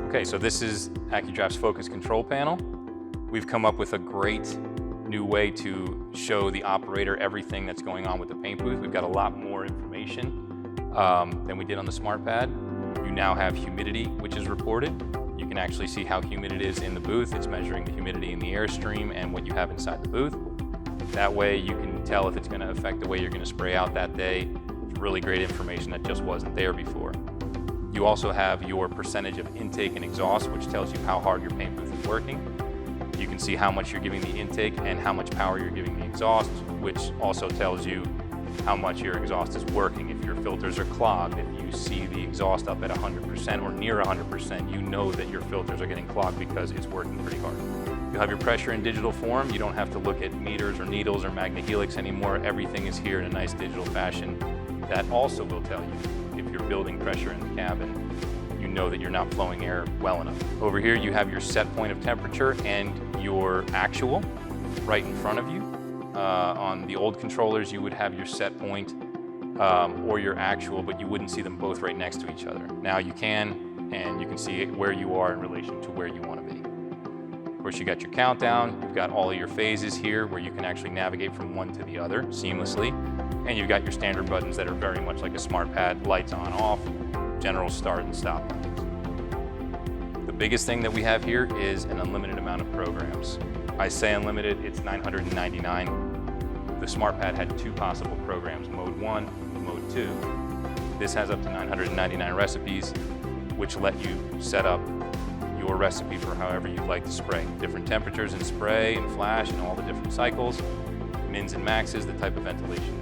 Okay, so this is Accudraft's Focus control panel. We've come up with a great new way to show the operator everything that's going on with the paint booth. We've got a lot more information than we did on the SmartPad. You now have humidity, which is reported. You can actually see how humid it is in the booth. It's measuring the humidity in the airstream and what you have inside the booth. That way you can tell if it's going to affect the way you're going to spray out that day. It's really great information that just wasn't there before. You also have your percentage of intake and exhaust, which tells you how hard your paint booth is working. You can see how much you're giving the intake and how much power you're giving the exhaust, which also tells you how much your exhaust is working. If your filters are clogged, if you see the exhaust up at 100% or near 100%, you know that your filters are getting clogged because it's working pretty hard. You'll have your pressure in digital form. You don't have to look at meters or needles or magnahelix anymore. Everything is here in a nice digital fashion. That also will tell you if you're building pressure in the cabin, you know that you're not flowing air well enough. Over here you have your set point of temperature and your actual right in front of you. On the old controllers you would have your set point or your actual, but you wouldn't see them both right next to each other. Now you can, and you can see where you are in relation to where you want to be. Of course, you got your countdown, you've got all of your phases here where you can actually navigate from one to the other seamlessly, and you've got your standard buttons that are very much like a SmartPad, lights on, off, general start and stop buttons. The biggest thing that we have here is an unlimited amount of programs. I say unlimited, it's 999. The SmartPad had 2 possible programs, mode 1 and mode 2. This has up to 999 recipes, which let you set up your recipe for however you'd like to spray. Different temperatures in spray and flash and all the different cycles, mins and maxes, the type of ventilation